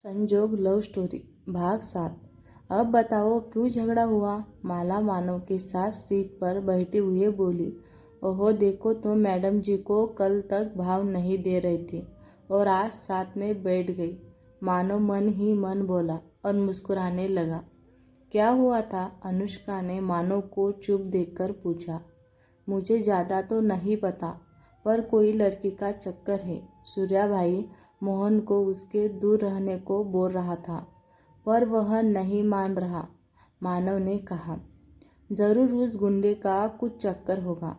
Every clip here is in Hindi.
संजोग लव स्टोरी भाग 7। अब बताओ क्यों झगड़ा हुआ? माला मानव के साथ सीट पर बैठी हुई बोली। ओहो देखो तो मैडम जी को कल तक भाव नहीं दे रही थी और आज साथ में बैठ गई। मानव मन ही मन बोला और मुस्कुराने लगा। क्या हुआ था? अनुष्का ने मानव को चुप देखकर पूछा। मुझे ज़्यादा तो नहीं पता, पर कोई लड़की का चक्कर है। सूर्या भाई मोहन को उसके दूर रहने को बोल रहा था, पर वह नहीं मान रहा। मानव ने कहा, ज़रूर उस गुंडे का कुछ चक्कर होगा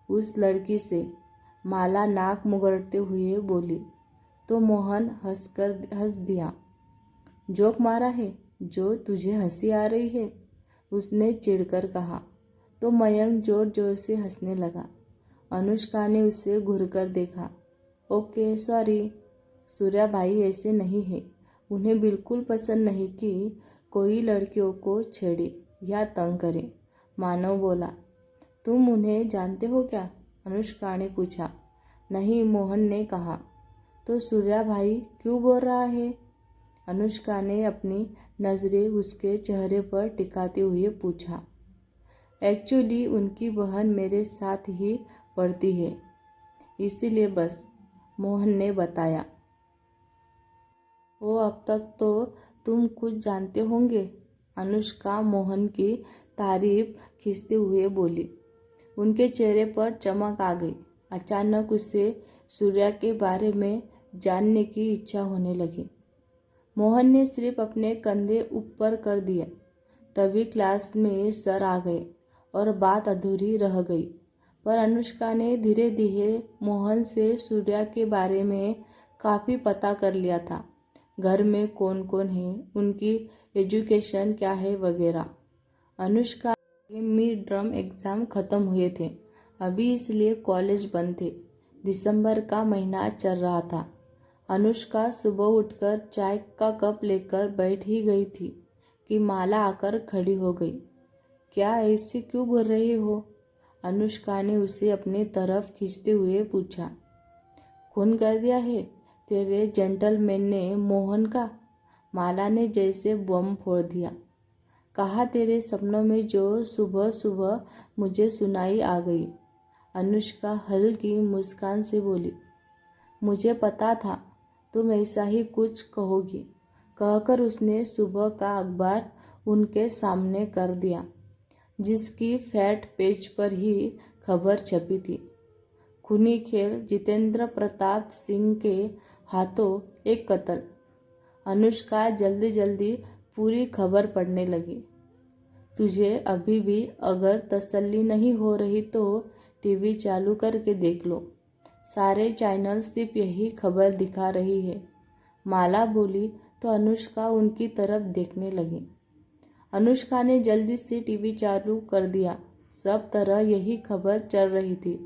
उस लड़की से। माला नाक मुगड़ते हुए बोली। तो मोहन हंस दिया। जोक मारा है जो तुझे हंसी आ रही है? उसने चिढ़कर कहा। तो मयंक जोर जोर से हंसने लगा। अनुष्का ने उसे घूरकर देखा। ओके सॉरी, सूर्या भाई ऐसे नहीं है। उन्हें बिल्कुल पसंद नहीं कि कोई लड़कियों को छेड़े या तंग करे। मानव बोला। तुम उन्हें जानते हो क्या? अनुष्का ने पूछा। नहीं, मोहन ने कहा। तो सूर्या भाई क्यों बोल रहा है? अनुष्का ने अपनी नज़रें उसके चेहरे पर टिकाते हुए पूछा। एक्चुअली उनकी बहन मेरे साथ ही पढ़ती है, इसीलिए बस, मोहन ने बताया। ओ अब तक तो तुम कुछ जानते होंगे, अनुष्का मोहन की तारीफ खींचते हुए बोली। उनके चेहरे पर चमक आ गई। अचानक उसे सूर्या के बारे में जानने की इच्छा होने लगी। मोहन ने सिर्फ अपने कंधे ऊपर कर दिए, तभी क्लास में सर आ गए और बात अधूरी रह गई। पर अनुष्का ने धीरे धीरे मोहन से सूर्या के बारे में काफ़ी पता कर लिया था। घर में कौन कौन है, उनकी एजुकेशन क्या है वगैरह। अनुष्का के मिड टर्म एग्ज़ाम ख़त्म हुए थे अभी, इसलिए कॉलेज बंद थे। दिसंबर का महीना चल रहा था। अनुष्का सुबह उठकर चाय का कप लेकर बैठ ही गई थी कि माला आकर खड़ी हो गई। क्या ऐसे क्यों घूर रही हो? अनुष्का ने उसे अपने तरफ खींचते हुए पूछा। खून कर दिया है तेरे जेंटलमैन ने मोहन का? माला ने जैसे बम फोड़ दिया। कहा तेरे सपनों में जो सुबह सुबह मुझे सुनाई आ गई। अनुष्का हल्की मुस्कान से बोली। मुझे पता था तुम ऐसा ही कुछ कहोगी, कहकर उसने सुबह का अखबार उनके सामने कर दिया, जिसकी फैट पेज पर ही खबर छपी थी। खूनी खेल, जितेंद्र प्रताप सिंह के हाथों एक कत्ल। अनुष्का जल्दी जल्दी पूरी खबर पढ़ने लगी। तुझे अभी भी अगर तसल्ली नहीं हो रही तो टीवी चालू करके देख लो, सारे चैनल सिर्फ यही खबर दिखा रही है। माला बोली तो अनुष्का उनकी तरफ देखने लगी। अनुष्का ने जल्दी से टीवी चालू कर दिया। सब तरह यही खबर चल रही थी।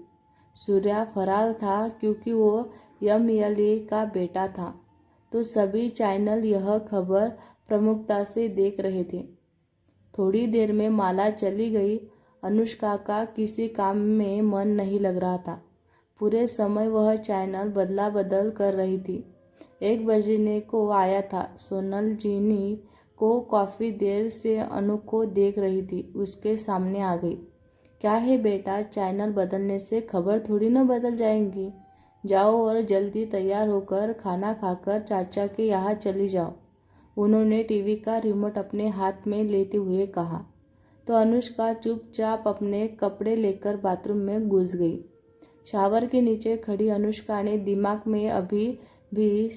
सूर्या फरार था क्योंकि वो MLA का बेटा था, तो सभी चैनल यह खबर प्रमुखता से देख रहे थे। थोड़ी देर में माला चली गई। अनुष्का का किसी काम में मन नहीं लग रहा था। पूरे समय वह चैनल बदला बदल कर रही थी। 1 बजने को आया था। सोनल जीनी को काफ़ी देर से अनु को देख रही थी, उसके सामने आ गई। क्या है बेटा, चैनल बदलने से खबर थोड़ी ना बदल जाएंगी। जाओ और जल्दी तैयार होकर खाना खाकर चाचा के यहाँ चली जाओ, उन्होंने टीवी का रिमोट अपने हाथ में लेते हुए कहा। तो अनुष्का चुपचाप अपने कपड़े लेकर बाथरूम में घुस गई। शावर के नीचे खड़ी अनुष्का ने दिमाग में अभी भी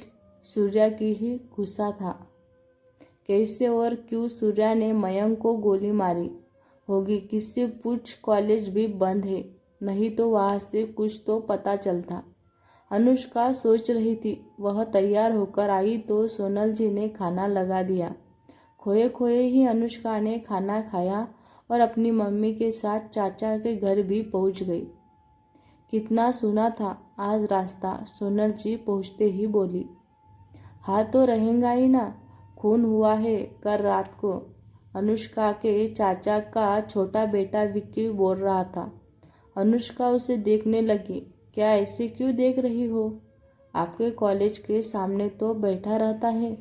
सूर्या की ही गुस्सा था। कैसे और क्यों सूर्या ने मयंक को गोली मारी होगी, किससे पूछ। कॉलेज भी बंद है, नहीं तो वहाँ से कुछ तो पता चलता। अनुष्का सोच रही थी। वह तैयार होकर आई तो सोनल जी ने खाना लगा दिया। खोए खोए ही अनुष्का ने खाना खाया और अपनी मम्मी के साथ चाचा के घर भी पहुंच गई। कितना सुना था आज रास्ता, सोनल जी पहुंचते ही बोली। हाँ तो रहेगा ही ना, खून हुआ है कल रात को। अनुष्का के चाचा का छोटा बेटा विक्की बोल रहा था। अनुष्का उसे देखने लगी। क्या ऐसे क्यों देख रही हो? आपके कॉलेज के सामने तो बैठा रहता है,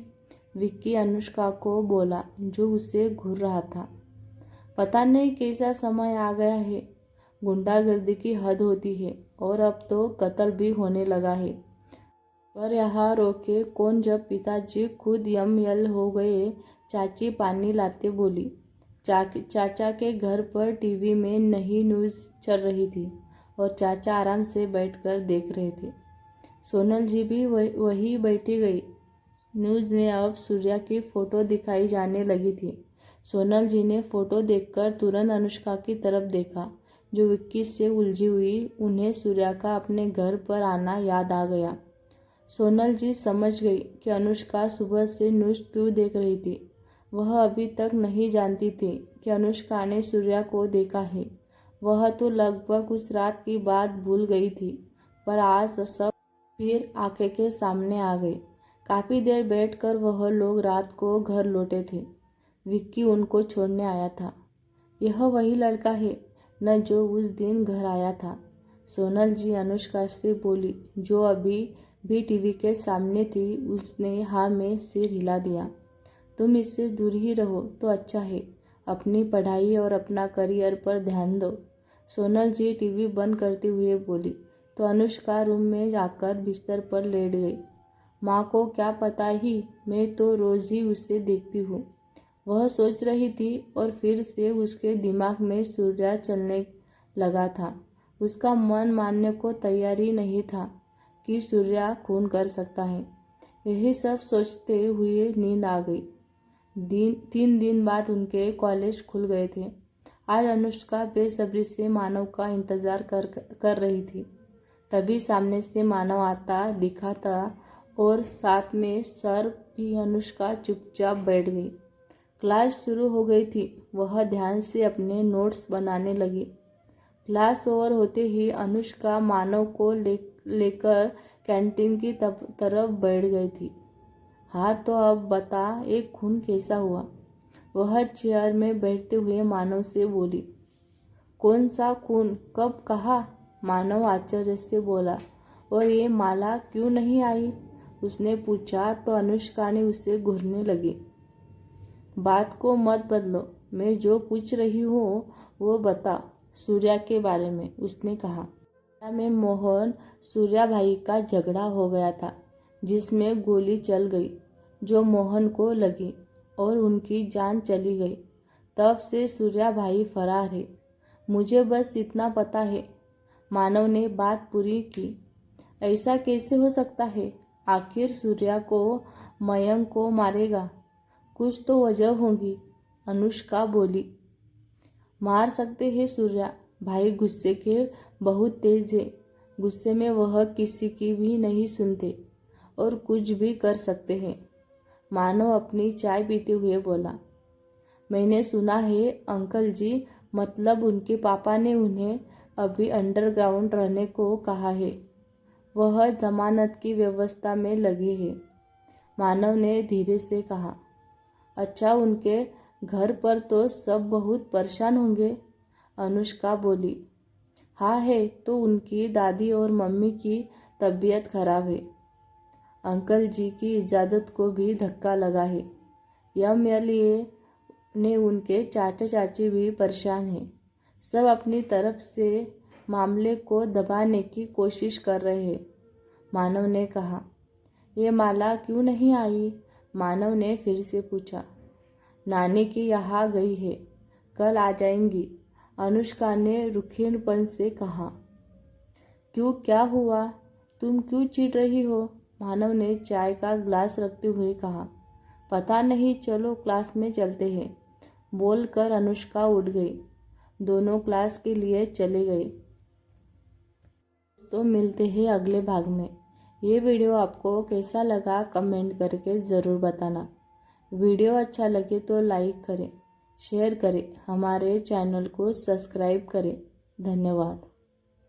विक्की अनुष्का को बोला जो उसे घूर रहा था। पता नहीं कैसा समय आ गया है, गुंडागर्दी की हद होती है और अब तो कत्ल भी होने लगा है। पर यहाँ रोके कौन जब पिताजी खुद यम हो गए। चाची पानी लाते बोली। चाचा के घर पर टीवी में नई न्यूज़ चल रही थी और चाचा आराम से बैठकर देख रहे थे। सोनल जी भी वही बैठी गई। न्यूज़ में अब सूर्या की फ़ोटो दिखाई जाने लगी थी। सोनल जी ने फ़ोटो देखकर तुरंत अनुष्का की तरफ देखा जो विक्की से उलझी हुई। उन्हें सूर्या का अपने घर पर आना याद आ गया। सोनल जी समझ गई कि अनुष्का सुबह से न्यूज़ क्यों देख रही थी। वह अभी तक नहीं जानती थी कि अनुष्का ने सूर्या को देखा है। वह तो लगभग उस रात की बात भूल गई थी, पर आज सब फिर आंखें के सामने आ गए। काफ़ी देर बैठकर वह लोग रात को घर लौटे थे। विक्की उनको छोड़ने आया था। यह वही लड़का है न जो उस दिन घर आया था। सोनल जी अनुष्का से बोली जो अभी भी टीवी के सामने थी। उसने हाँ में सिर हिला दिया। तुम इससे दूर ही रहो तो अच्छा है। अपनी पढ़ाई और अपना करियर पर ध्यान दो। सोनल जी टीवी बंद करते हुए बोली तो अनुष्का रूम में जाकर बिस्तर पर लेट गई। माँ को क्या पता ही, मैं तो रोज़ ही उसे देखती हूँ, वह सोच रही थी और फिर से उसके दिमाग में सूर्या चलने लगा था। उसका मन मानने को तैयार ही नहीं था कि सूर्या खून कर सकता है। यही सब सोचते हुए नींद आ गई। 3 दिन बाद उनके कॉलेज खुल गए थे। आज अनुष्का बेसब्री से मानव का इंतज़ार कर रही थी। तभी सामने से मानव आता दिखा था और साथ में सर भी। अनुष्का चुपचाप बैठ गई। क्लास शुरू हो गई थी। वह ध्यान से अपने नोट्स बनाने लगी। क्लास ओवर होते ही अनुष्का मानव को लेकर कैंटीन की तरफ बैठ गई थी। हाँ तो अब बता एक खून कैसा हुआ? वह चेयर में बैठते हुए मानव से बोली। कौन सा खून, कब, कहा? मानव आश्चर्य से बोला। और ये माला क्यों नहीं आई? उसने पूछा तो अनुष्का ने उसे घूरने लगी। बात को मत बदलो, मैं जो पूछ रही हूँ वो बता, सूर्या के बारे में, उसने कहा। में मोहन सूर्या भाई का झगड़ा हो गया था जिसमें गोली चल गई जो मोहन को लगी और उनकी जान चली गई। तब से सूर्या भाई फरार है। मुझे बस इतना पता है। मानव ने बात पूरी की। ऐसा कैसे हो सकता है? आखिर सूर्या को मयंक को मारेगा, कुछ तो वजह होगी, अनुष्का बोली। मार सकते हैं सूर्या भाई गुस्से के बहुत तेज है। गुस्से में वह किसी की भी नहीं सुनते और कुछ भी कर सकते हैं। मानव अपनी चाय पीते हुए बोला। मैंने सुना है अंकल जी, मतलब उनके पापा ने उन्हें अभी अंडरग्राउंड रहने को कहा है। वह जमानत की व्यवस्था में लगे हैं। मानव ने धीरे से कहा। अच्छा, उनके घर पर तो सब बहुत परेशान होंगे, अनुष्का बोली। हाँ है, तो उनकी दादी और मम्मी की तबीयत खराब है। अंकल जी की इजाज़त को भी धक्का लगा है। MLA ने उनके चाचा चाची भी परेशान हैं। सब अपनी तरफ से मामले को दबाने की कोशिश कर रहे हैं, मानव ने कहा। ये माला क्यों नहीं आई? मानव ने फिर से पूछा। नानी की यहाँ गई है, कल आ जाएंगी, अनुष्का ने रुखीपन से कहा। क्यों, क्या हुआ? तुम क्यों चीख रही हो? मानव ने चाय का ग्लास रखते हुए कहा। पता नहीं, चलो क्लास में चलते हैं, बोलकर अनुष्का उठ गई। दोनों क्लास के लिए चले गए। तो मिलते हैं अगले भाग में। ये वीडियो आपको कैसा लगा कमेंट करके ज़रूर बताना। वीडियो अच्छा लगे तो लाइक करें, शेयर करें, हमारे चैनल को सब्सक्राइब करें। धन्यवाद।